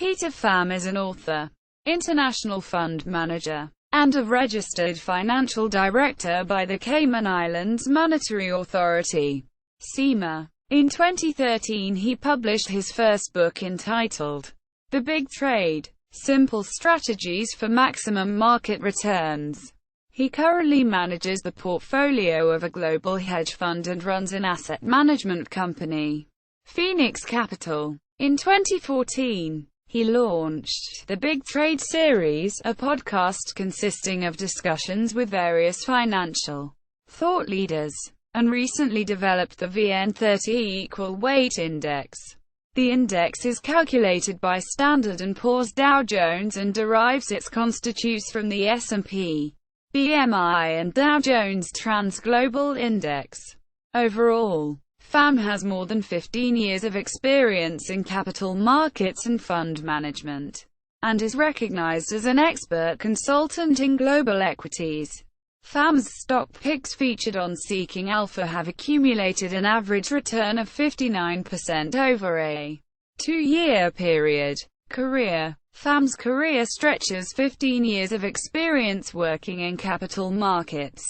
Peter Pham is an author, international fund manager, and a registered financial director by the Cayman Islands Monetary Authority, CIMA. In 2013 he published his first book entitled, The Big Trade: Simple Strategies for Maximum Market Returns. He currently manages the portfolio of a global hedge fund and runs an asset management company, Phoenix Capital. In 2014, he launched the Big Trade series, a podcast consisting of discussions with various financial thought leaders, and recently developed the VN30 Equal Weight Index. The index is calculated by Standard Poors Dow Jones and derives its constitutes from the S&P, BMI and Dow Jones Trans-Global Index. Overall, Pham has more than 15 years of experience in capital markets and fund management, and is recognized as an expert consultant in global equities. Pham's stock picks featured on Seeking Alpha have accumulated an average return of 59% over a 2-year period. Career. Pham's career stretches 15 years of experience working in capital markets,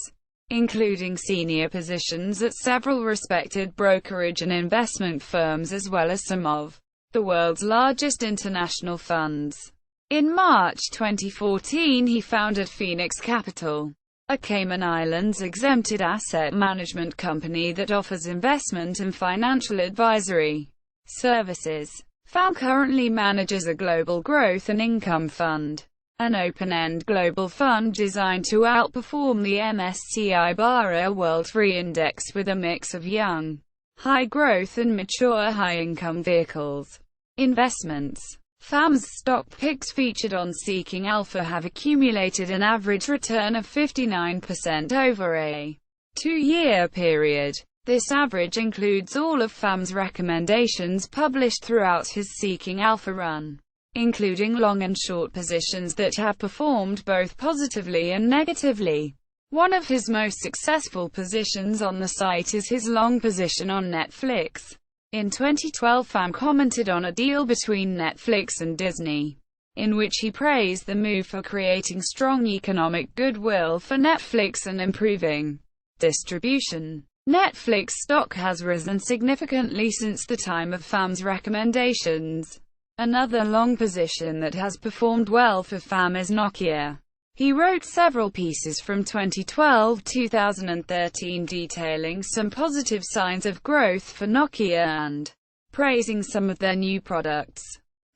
including senior positions at several respected brokerage and investment firms as well as some of the world's largest international funds. In March 2014 he founded Phoenix Capital, a Cayman Islands exempted asset management company that offers investment and financial advisory services. Pham currently manages a global growth and income fund, an open-end global fund designed to outperform the MSCI Barra World 3 Index with a mix of young, high-growth and mature high-income vehicles. Investments. Pham's stock picks featured on Seeking Alpha have accumulated an average return of 59% over a 2-year period. This average includes all of Pham's recommendations published throughout his Seeking Alpha run, including long and short positions that have performed both positively and negatively. One of his most successful positions on the site is his long position on Netflix. In 2012 Pham commented on a deal between Netflix and Disney, in which he praised the move for creating strong economic goodwill for Netflix and improving distribution. Netflix stock has risen significantly since the time of Pham's recommendations. Another long position that has performed well for Pham is Nokia. He wrote several pieces from 2012-2013 detailing some positive signs of growth for Nokia and praising some of their new products.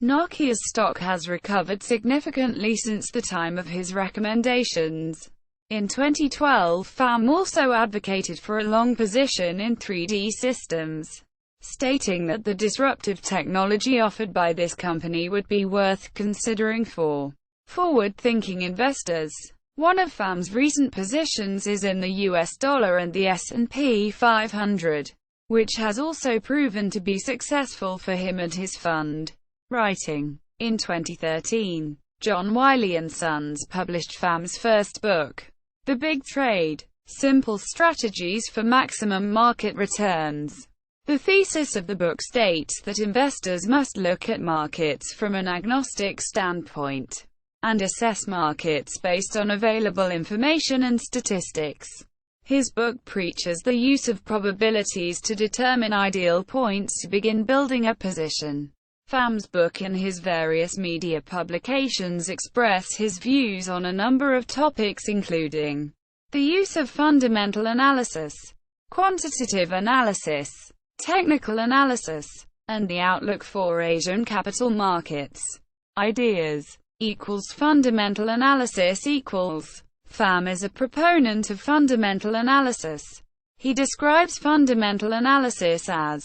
Nokia's stock has recovered significantly since the time of his recommendations. In 2012, Pham also advocated for a long position in 3D Systems, stating that the disruptive technology offered by this company would be worth considering for forward-thinking investors. One of Pham's recent positions is in the US dollar and the S&P 500, which has also proven to be successful for him and his fund. Writing. In 2013, John Wiley & Sons published Pham's first book, The Big Trade: Simple Strategies for Maximum Market Returns. The thesis of the book states that investors must look at markets from an agnostic standpoint, and assess markets based on available information and statistics. His book preaches the use of probabilities to determine ideal points to begin building a position. Pham's book and his various media publications express his views on a number of topics including the use of fundamental analysis, quantitative analysis, technical analysis, and the outlook for Asian capital markets. Ideas equals fundamental analysis equals. Pham is a proponent of fundamental analysis. He describes fundamental analysis as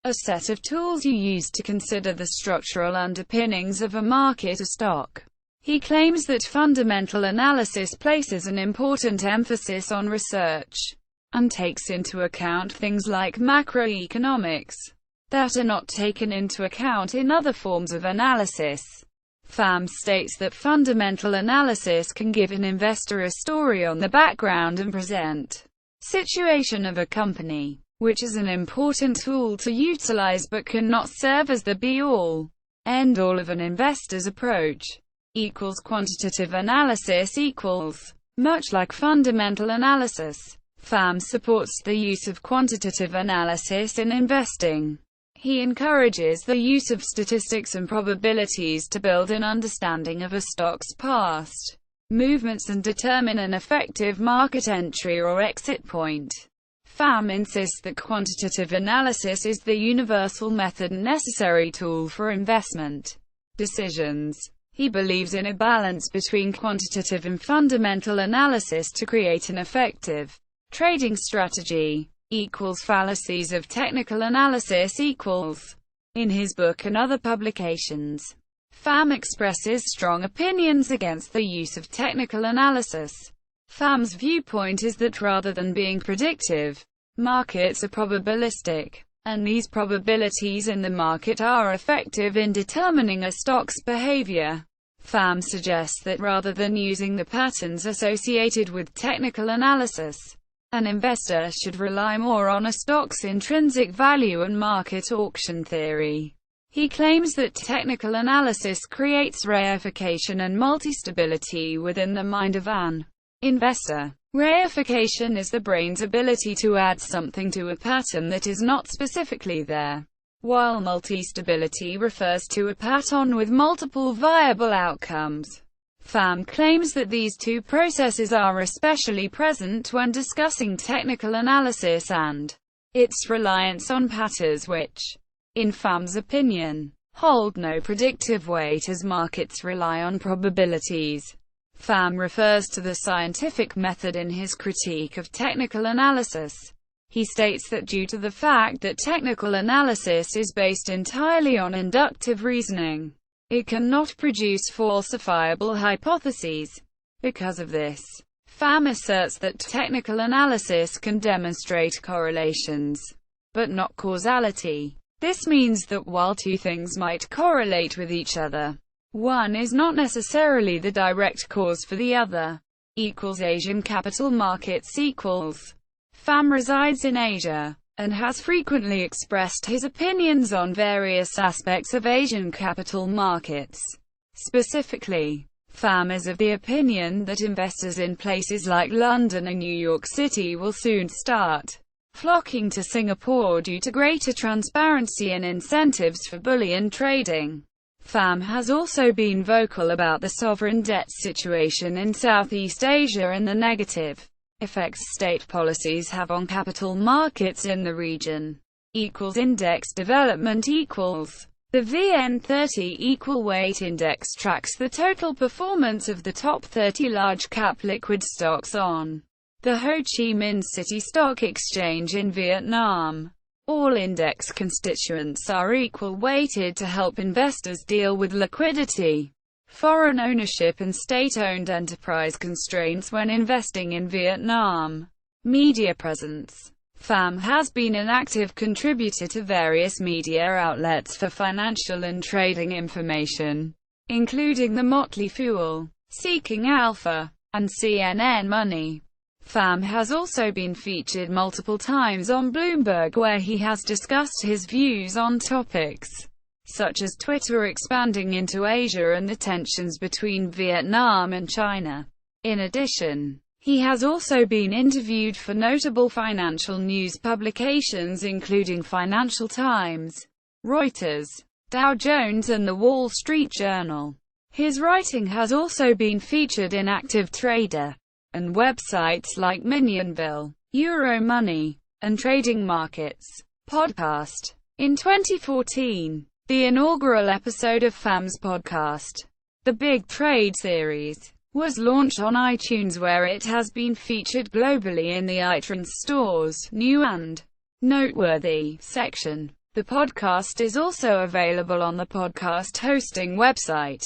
a set of tools you use to consider the structural underpinnings of a market or stock. He claims that fundamental analysis places an important emphasis on research, and takes into account things like macroeconomics that are not taken into account in other forms of analysis. Pham states that fundamental analysis can give an investor a story on the background and present situation of a company, which is an important tool to utilize but cannot serve as the be-all. end-all of an investor's approach, equals quantitative analysis equals. Much like fundamental analysis, Pham supports the use of quantitative analysis in investing. He encourages the use of statistics and probabilities to build an understanding of a stock's past movements and determine an effective market entry or exit point. Pham insists that quantitative analysis is the universal method and necessary tool for investment decisions. He believes in a balance between quantitative and fundamental analysis to create an effective trading strategy. Fallacies of technical analysis equals. In his book and other publications, Pham expresses strong opinions against the use of technical analysis. Pham's viewpoint is that rather than being predictive, markets are probabilistic, and these probabilities in the market are effective in determining a stock's behavior. Pham suggests that rather than using the patterns associated with technical analysis, an investor should rely more on a stock's intrinsic value and market auction theory. He claims that technical analysis creates reification and multi-stability within the mind of an investor. Reification is the brain's ability to add something to a pattern that is not specifically there, while multi-stability refers to a pattern with multiple viable outcomes. Pham claims that these two processes are especially present when discussing technical analysis and its reliance on patterns which, in Pham's opinion, hold no predictive weight as markets rely on probabilities. Pham refers to the scientific method in his critique of technical analysis. He states that due to the fact that technical analysis is based entirely on inductive reasoning, it cannot produce falsifiable hypotheses. Because of this, Pham asserts that technical analysis can demonstrate correlations, but not causality. This means that while two things might correlate with each other, one is not necessarily the direct cause for the other. Asian capital markets equals. Pham resides in Asia, and has frequently expressed his opinions on various aspects of Asian capital markets. Specifically, Pham is of the opinion that investors in places like London and New York City will soon start flocking to Singapore due to greater transparency and incentives for bullion trading. Pham has also been vocal about the sovereign debt situation in Southeast Asia and the negative effects state policies have on capital markets in the region. Index development equals. The VN30 Equal Weight Index tracks the total performance of the top 30 large-cap liquid stocks on the Ho Chi Minh City Stock Exchange in Vietnam. All index constituents are equal-weighted to help investors deal with liquidity, foreign ownership and state-owned enterprise constraints when investing in Vietnam. Media presence. Pham has been an active contributor to various media outlets for financial and trading information, including The Motley Fool, Seeking Alpha, and CNN Money. Pham has also been featured multiple times on Bloomberg, where he has discussed his views on topics such as Twitter expanding into Asia and the tensions between Vietnam and China. In addition, he has also been interviewed for notable financial news publications including Financial Times, Reuters, Dow Jones and The Wall Street Journal. His writing has also been featured in Active Trader and websites like Minionville, Euromoney, and Trading Markets podcast. In 2014, the inaugural episode of Pham's podcast, The Big Trade Series, was launched on iTunes, where it has been featured globally in the iTunes Store's New and Noteworthy section. The podcast is also available on the podcast hosting website,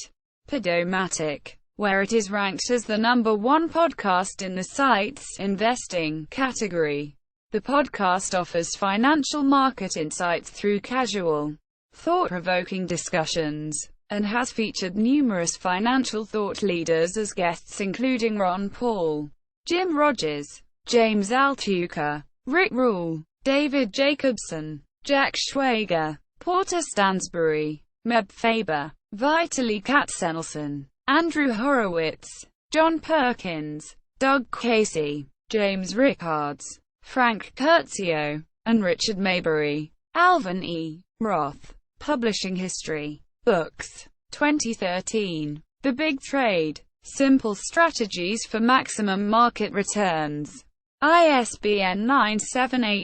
Podomatic, where it is ranked as the #1 podcast in the site's investing category. The podcast offers financial market insights through casual, thought-provoking discussions, and has featured numerous financial thought leaders as guests including Ron Paul, Jim Rogers, James Altucher, Rick Rule, David Jacobson, Jack Schwager, Porter Stansbury, Meb Faber, Vitaly Katsenelson, Andrew Horowitz, John Perkins, Doug Casey, James Rickards, Frank Curtzio, and Richard Maybury. Alvin E. Roth. Publishing History. Books. 2013. The Big Trade. Simple Strategies for Maximum Market Returns. ISBN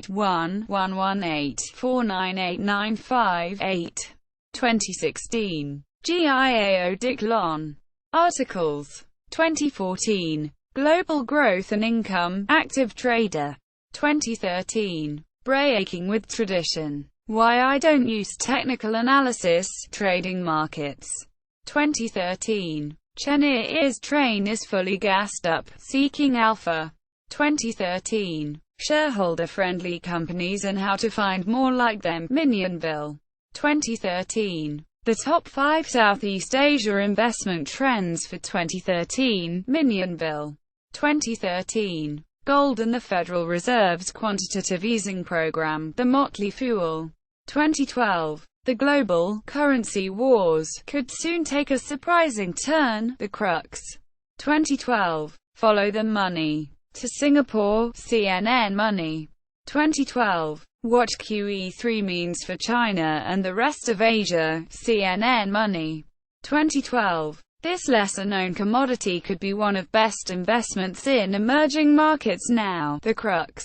978-1-118-49895-8. 2016. GIAO Dick Lon. Articles. 2014. Global Growth and Income, Active Trader. 2013. Breaking with Tradition. Why I Don't Use Technical Analysis, Trading Markets. 2013. Chenier's train is fully gassed up, Seeking Alpha. 2013. Shareholder-friendly companies and how to find more like them, Minionville. 2013. The top 5 Southeast Asia investment trends for 2013, Minionville. 2013. Gold and the Federal Reserve's quantitative easing program, The Motley Fool. 2012. The global currency wars could soon take a surprising turn, The Crux. 2012. Follow the money to Singapore, CNN Money. 2012. What QE3 means for China and the rest of Asia, CNN Money. 2012. This lesser-known commodity could be one of best investments in emerging markets now, The Crux.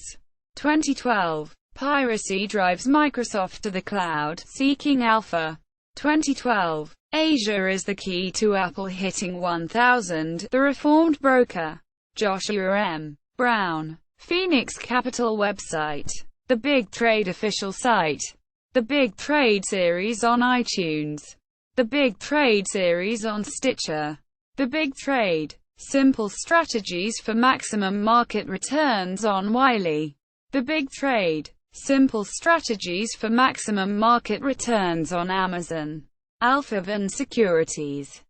2012. Piracy drives Microsoft to the cloud, Seeking Alpha. 2012. Asia is the key to Apple hitting 1,000, The Reformed Broker. Joshua M. Brown. Phoenix Capital website. The Big Trade official site. The Big Trade series on iTunes. The Big Trade series on Stitcher. The Big Trade. Simple Strategies for Maximum Market Returns on Wiley. The Big Trade. Simple Strategies for Maximum Market Returns on Amazon. Alpha VN Securities.